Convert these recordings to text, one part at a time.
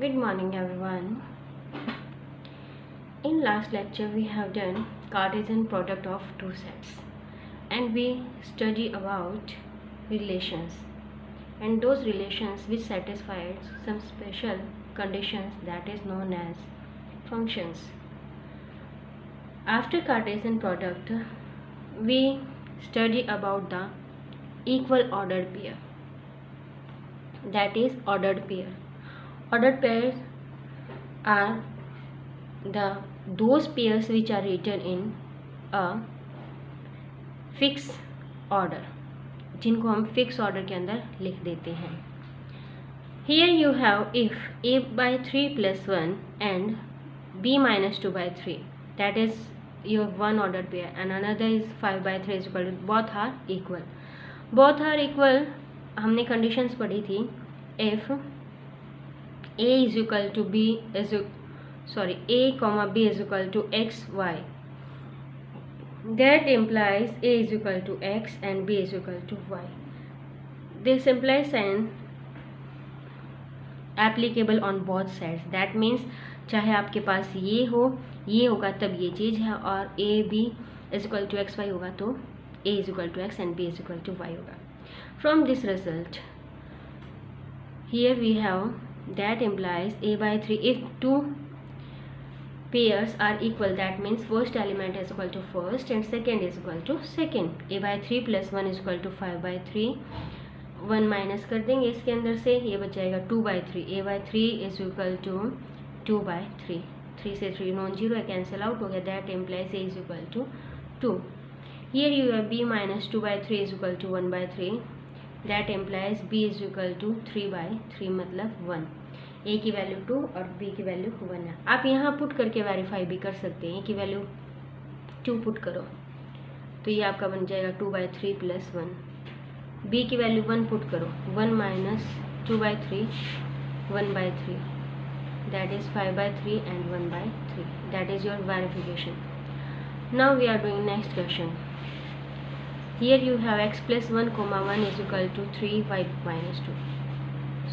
Good morning, everyone. In last lecture, we have done Cartesian product of two sets, and we study about relations and those relations which satisfy some special conditions that is known as functions. After Cartesian product, we study about the equal ordered pair, that is ordered pair. Ordered pairs are those pairs which are written in a fix order, जिनको हम fix order के अंदर लिख देते हैं. Here you have if a/3 + 1 and b-2/3, that is your one ordered pair, and another is 5/3 is equal to, both are equal. Both are equal हमने conditions पढ़ी थी. if a is equal to b is a comma b is equal to x y, that implies a is equal to x and b is equal to y. This implies an applicable on both sides. That means चाहे आपके पास ये होगा तब ये चीज़ है, और a b is equal to x y होगा तो a is equal to x and b is equal to y होगा. From this result, here we have that implies a/3 if two pairs are equal, that means first element is equal to first and second is equal to second. a/3 + 1 is equal to 5/3. 1 minus कर देंगे इसके अंदर से, ये बच जाएगा 2/3. a/3 is equal to 2/3. 3 से 3 non zero है, कैंसिल आउट हो गया. That implies a is equal to 2. Here you have b-2/3 is equal to 1/3. That implies b is equal to 3/3 मतलब 1. a की वैल्यू 2 और b की वैल्यू 1 है. आप यहाँ पुट करके वेरीफाई भी कर सकते हैं. a की वैल्यू 2 पुट करो तो ये आपका बन जाएगा 2/3 + 1. b की वैल्यू 1 पुट करो, 1 - 2/3 1/3, that is 5/3 and 1/3. That is your verification. Now we are doing next question. Here you have x + 1, 1 is equal to 3, y - 2.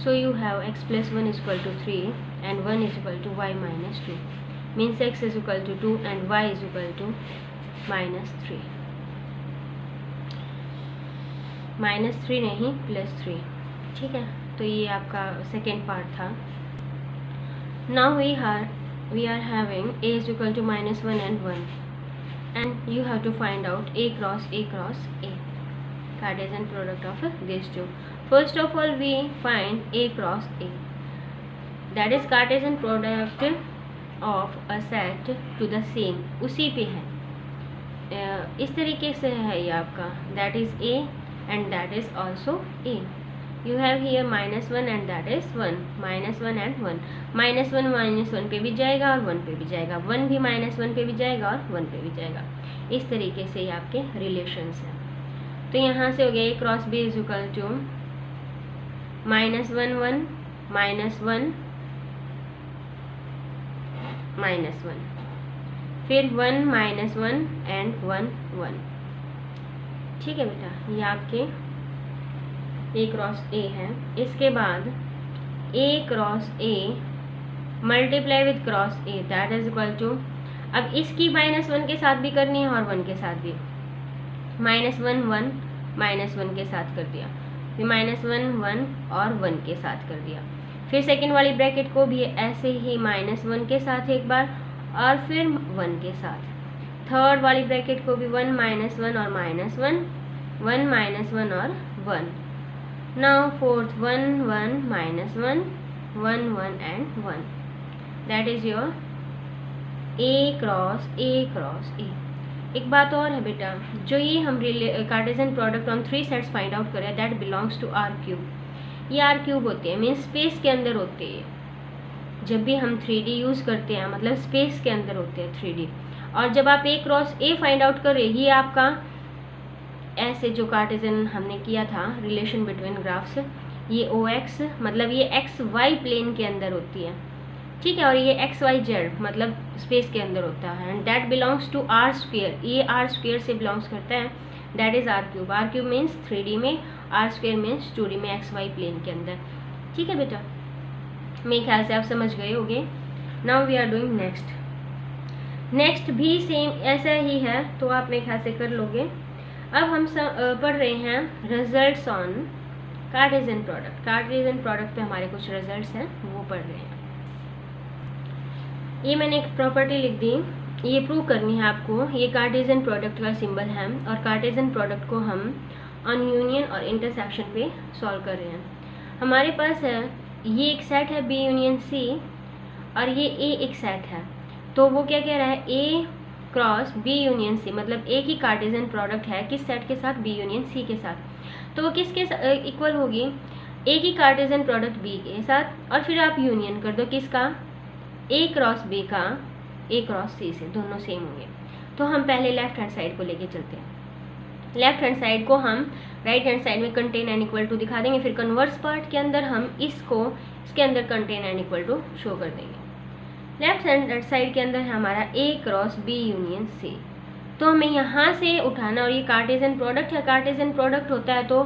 So you have x + 1 is equal to 3 and 1 is equal to y - 2. Means x is equal to 2 and y is equal to -3. -3 नहीं +3. ठीक है, तो ये आपका second part था. Now we are having a is equal to -1 and 1. And you have to find out a cross a, Cartesian product of these two. First of all, we find a cross a, that is Cartesian product of a set to the same. उसी पे है, इस तरीके से है ये आपका, that is a and that is also a. You have here -1 and that is 1, -1 and 1. -1 -1 पे भी जाएगा और 1 पे भी जाएगा, 1 भी -1 पे भी जाएगा और 1 पे भी जाएगा. इस तरीके से ये आपके रिलेशंस हैं. तो यहाँ से हो गया a cross b is equal to -1 1 -1 -1, फिर 1 -1 एंड 1 1. ठीक है बेटा, ये आपके a क्रॉस a है. इसके बाद a cross a multiply with cross a, that is equal to, अब इसकी -1 के साथ भी करनी है और 1 के साथ भी. -1 1 -1 के साथ कर दिया, फिर -1 1 और 1 के साथ कर दिया. फिर सेकेंड वाली ब्रैकेट को भी ऐसे ही -1 के साथ एक बार और फिर 1 के साथ. थर्ड वाली ब्रैकेट को भी 1 -1 और -1 1 -1 और 1. Now fourth 1 1 -1 1 1 and 1. That is your a cross a. एक बात और है बेटा, जो ये हम Cartesian product on 3 sets find out करें, दैट बिलोंग्स टू R3. ये R3 होते हैं, मीन्स स्पेस के अंदर होते हैं. जब भी हम 3D यूज़ करते हैं मतलब स्पेस के अंदर होते हैं 3D. और जब आप a cross a find out करें, ये आपका ऐसे जो कार्टेशियन हमने किया था रिलेशन बिटवीन ग्राफ्स, ये OX मतलब ये XY प्लेन के अंदर होती है. ठीक है, और ये XYZ मतलब स्पेस के अंदर होता है. And that belongs to R². ये R² से बिलोंग्स करता है, that is R³. R³ means 3D में, R² मीन्स 2D में XY प्लेन के अंदर. ठीक है बेटा, मेरे ख्याल से आप समझ गए होंगे। Now we are doing next भी सेम ऐसा ही है, तो आप मेरे ख्याल से कर लोगे। अब हम पढ़ रहे हैं results on Cartesian product. Cartesian product पे हमारे कुछ रिजल्ट्स हैं, वो पढ़ रहे हैं। ये मैंने एक प्रॉपर्टी लिख दी, ये प्रूव करनी है आपको। ये कार्टेशियन प्रोडक्ट का सिंबल है और कार्टेशियन प्रोडक्ट को हम ऑन यूनियन और इंटरसेक्शन पे सॉल्व कर रहे हैं। हमारे पास है ये एक सेट है बी यूनियन सी और ये ए एक सेट है, तो वो क्या कह रहा है ए क्रॉस बी यूनियन सी, मतलब ए की कार्टेशियन प्रोडक्ट है किस सेट के साथ, बी यूनियन सी के साथ। तो वो किसके इक्वल होगी, ए की कार्टेशियन प्रोडक्ट बी के साथ और फिर आप यूनियन कर दो किसका, ए क्रॉस बी का ए क्रॉस सी से, दोनों सेम होंगे। तो हम पहले लेफ्ट हैंड साइड को लेके चलते हैं। लेफ्ट हैंड साइड को हम राइट हैंड साइड में कंटेन एंड इक्वल टू दिखा देंगे, फिर कन्वर्स पार्ट के अंदर हम इसके अंदर contain and equal to show कर देंगे। लेफ्ट हैंड साइड के अंदर है हमारा A cross B union C, तो हमें यहाँ से उठाना, और ये कार्टेशियन प्रोडक्ट है। कार्टेशियन प्रोडक्ट होता है तो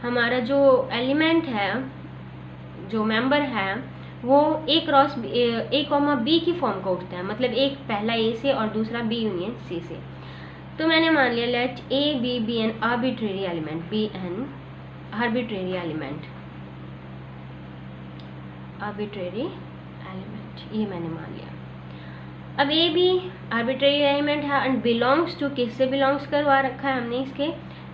हमारा जो एलिमेंट है, जो मेंबर है, वो ए क्रॉस ए कॉमा बी की फॉर्म का उठता है, मतलब एक पहला ए से और दूसरा बी यूनियन सी से। तो मैंने मान लिया let A B an arbitrary element, B an arbitrary element, arbitrary element, ये मैंने मान लिया। अब ए बी आर्बिट्रेरी एलिमेंट है एंड बिलोंग्स टू, किससे बिलोंग्स करवा रखा है हमने, इसके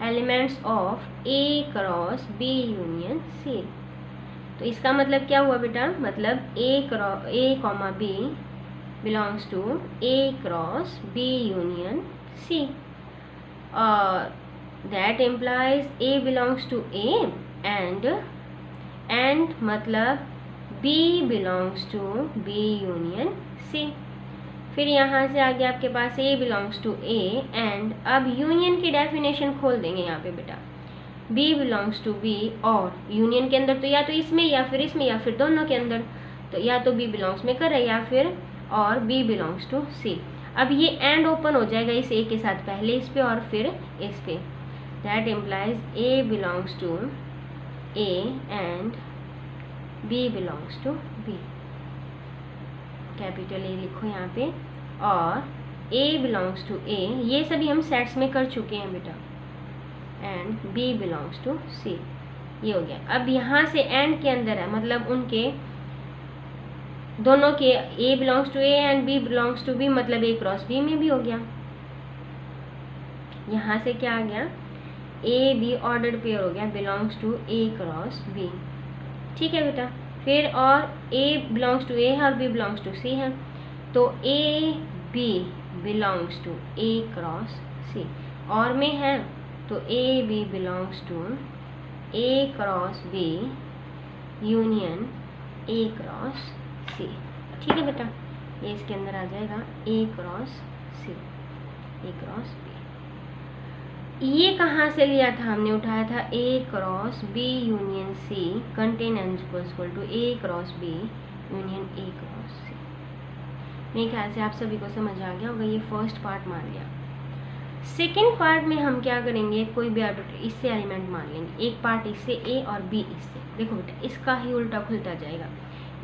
elements of A cross B union C. तो इसका मतलब क्या हुआ बेटा, मतलब A comma B belongs to A cross B union C, और that implies A belongs to A and मतलब B belongs to B union C। फिर यहाँ से आगे आपके पास A belongs to A and अब यूनियन की डेफिनेशन खोल देंगे यहाँ पे बेटा, B बिलोंग्स टू B और यूनियन के अंदर तो या तो इसमें या फिर इसमें या फिर दोनों के अंदर, तो या तो B बिलोंग्स में कर रहे या फिर और B बिलोंग्स टू C। अब ये एंड ओपन हो जाएगा इस A के साथ, पहले इस पे और फिर इस पे, that implies A belongs to A and B belongs to B, capital A लिखो यहाँ पे, और A बिलोंग्स टू A, ये सभी हम सेट्स में कर चुके हैं बेटा, and B belongs to C, ये हो गया। अब यहाँ से एंड के अंदर है, मतलब उनके दोनों के A belongs to A and B belongs to B, मतलब A क्रॉस B में भी हो गया। यहाँ से क्या आ गया, A B ऑर्डर्ड पेयर हो गया, belongs to A cross B, ठीक है बेटा। फिर और A बिलोंग्स टू A है और B बिलोंग्स टू C है, तो A B belongs to A cross C, और में है तो A B belongs to A cross B union A cross C, ठीक है बेटा। ये इसके अंदर आ जाएगा A cross C, A cross B। ये कहाँ से लिया था हमने, उठाया था A cross B union C contain N equal to A cross B union A cross C। मेरे ख्याल से आप सभी को समझ आ गया होगा, ये फर्स्ट पार्ट मान लिया। सेकेंड पार्ट में हम क्या करेंगे, कोई भी आर्बिट्रेरी इससे एलिमेंट मान लेंगे, एक पार्ट इससे A और B इससे, देखो बेटा इसका ही उल्टा खुलता जाएगा।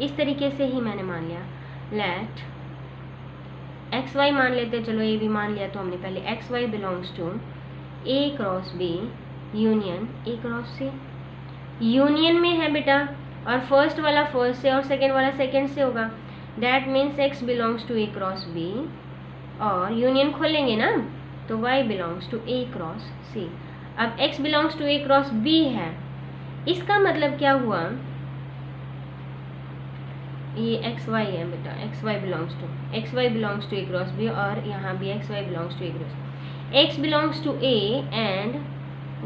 इस तरीके से ही मैंने मान लिया, लेट एक्स वाई मान लेते, चलो ए बी मान लिया, तो हमने पहले X Y belongs to A cross B union A cross C, union में है बेटा, और फर्स्ट वाला फर्स्ट से और सेकेंड वाला सेकेंड से होगा, that means x belongs to A cross B, और यूनियन खोलेंगे ना तो y belongs to A cross C। अब x belongs to A cross B है, इसका मतलब क्या हुआ, ये एक्स वाई है बेटा, x Y belongs to A cross B, और यहाँ भी x Y belongs to A cross, x belongs to A and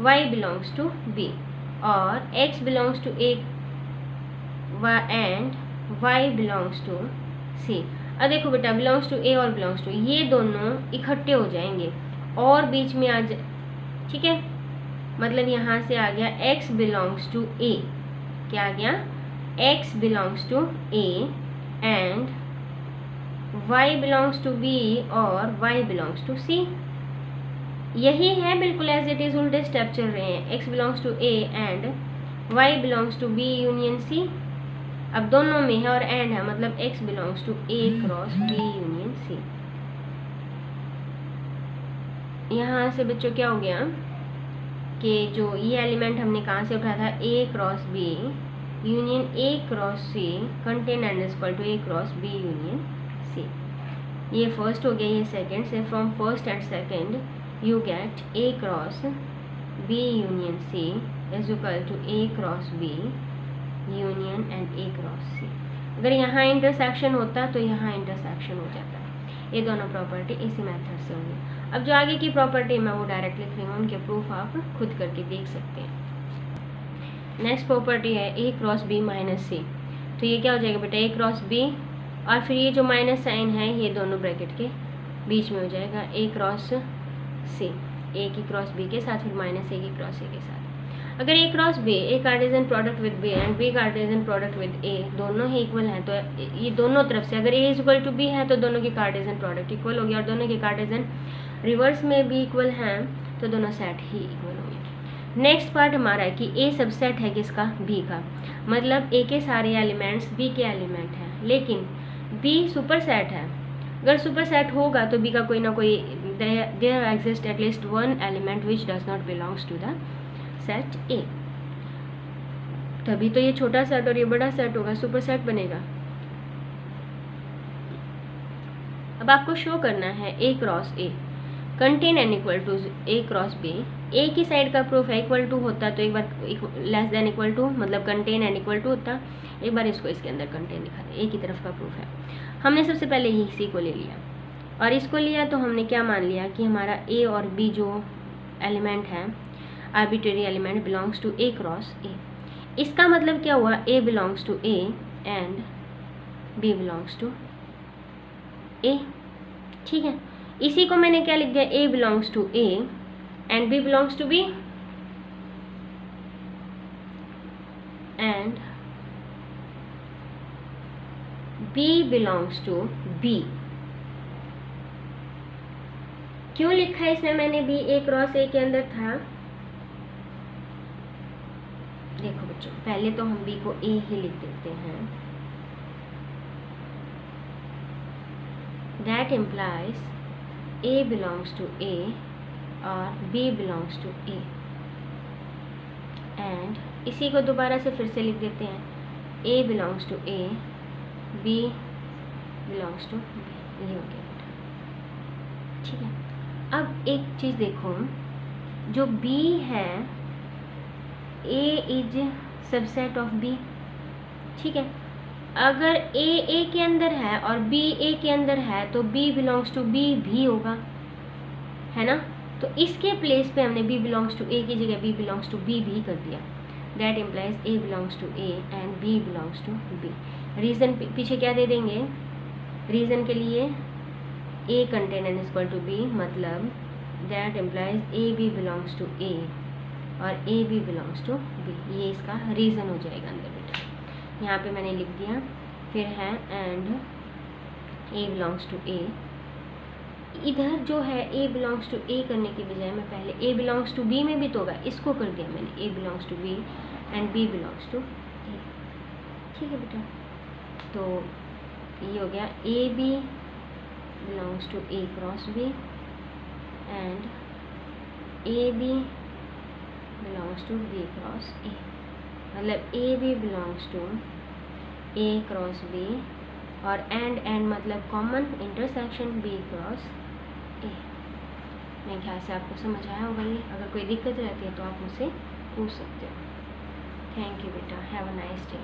y belongs to B, और x belongs to A and y belongs to C। अब देखो बेटा belongs to A और belongs to, ये दोनों इकट्ठे हो जाएंगे और बीच में आ जाए, ठीक है, मतलब यहाँ से आ गया x बिलोंग्स टू A, क्या आ गया, x belongs to A and y belongs to B और y बिलोंग्स टू C। यही है बिल्कुल एज इट इज, उल्टे स्टेप चल रहे हैं, x belongs to A and y belongs to B union C, अब दोनों में है और एंड है, मतलब x belongs to A cross B union C। यहाँ से बच्चों क्या हो गया कि जो ये एलिमेंट हमने कहाँ से उठाया था, A cross B union A cross C contain and equal to A cross B union C। ये फर्स्ट हो गया, ये सेकंड से। From first and second you get A cross B union C is equal to A cross B union and A cross C। अगर यहाँ intersection होता तो यहाँ इंटरसेक्शन हो जाता। ये दोनों प्रॉपर्टी इसी मेथड से होंगी। अब जो आगे की प्रॉपर्टी मैं वो डायरेक्ट लिख रही हूँ, उनके प्रूफ आप खुद करके देख सकते हैं। नेक्स्ट प्रॉपर्टी है A cross B minus C। तो ये क्या हो जाएगा बेटा, A क्रॉस B और फिर ये जो माइनस साइन है ये दोनों ब्रैकेट के बीच में हो जाएगा, A क्रॉस C, A की क्रॉस B के साथ, फिर माइनस A की क्रॉस A के साथ। अगर A cross B, A Cartesian product with B and B Cartesian product with A दोनों ही इक्वल हैं, तो ये दोनों तरफ से अगर A is equal to B है तो दोनों के कार्टेशियन प्रोडक्ट इक्वल हो गया, और दोनों के कार्टेशियन रिवर्स में भी इक्वल हैं तो दोनों सेट ही इक्वल होंगे। नेक्स्ट पार्ट हमारा है कि A सबसेट है किसका, B का, मतलब A के सारे एलिमेंट्स B के एलिमेंट हैं, लेकिन B सुपर सेट है। अगर सुपर सेट होगा तो B का कोई ना कोई there exist at least one element which does not belongs to the set A, तभी तो ये छोटा सेट और ये बड़ा सेट होगा, सुपर सेट बनेगा। अब आपको शो करना है A cross A contain N equal to A cross B। A की साइड का प्रूफ है इक्वल टू होता तो एक बार लेस देन इक्वल टू, मतलब कंटेन एन इक्वल टू होता, एक बार इसको इसके अंदर कंटेन लिखा था। A की तरफ का प्रूफ है। हमने सबसे पहले ही इसी को ले लिया और इसको लिया तो हमने क्या मान लिया कि हमारा A और B जो एलिमेंट है, arbitrary element, belongs to A cross A। इसका मतलब क्या हुआ, A belongs to A and B belongs to A। ठीक है, इसी को मैंने क्या लिख दिया, A belongs to A and B belongs to B and B belongs to B। क्यों लिखा है इसमें मैंने B, A क्रॉस A के अंदर था। देखो बच्चों, पहले तो हम B को A ही लिख देते हैं। That implies A belongs to A और B belongs to A, and इसी को दोबारा से फिर से लिख देते हैं, A belongs to A, B belongs to B। ये हो गया बेटा, ठीक है। अब एक चीज़ देखो, जो B है A is subset of B, ठीक है। अगर A के अंदर है और B A के अंदर है तो B बिलोंग्स टू B भी होगा, है ना। तो इसके प्लेस पे हमने B बिलोंग्स टू A की जगह B बिलोंग्स टू B भी कर दिया। That implies A belongs to A and B belongs to B। Reason पीछे क्या दे देंगे, रीज़न के लिए A contain N equal to B, मतलब that implies A B belongs to A और A B belongs to B। ये इसका रीज़न हो जाएगा अंदर बेटा, यहाँ पे मैंने लिख दिया। फिर है and A belongs to A। इधर जो है A बिलोंग्स टू A करने की बजाय मैं पहले A बिलोंग्स टू B में भी तो होगा, इसको कर दिया मैंने A belongs to B and B belongs to A। ठीक है बेटा, तो ये हो गया A B belongs to A cross B and A B belongs to B cross A, मतलब A B belongs to A cross B और and मतलब common intersection B cross A। मेरे ख्याल से आपको समझ आया होगा ये। अगर कोई दिक्कत रहती है तो आप मुझसे पूछ सकते हो। थैंक यू बेटा, हैव अ नाइस डे।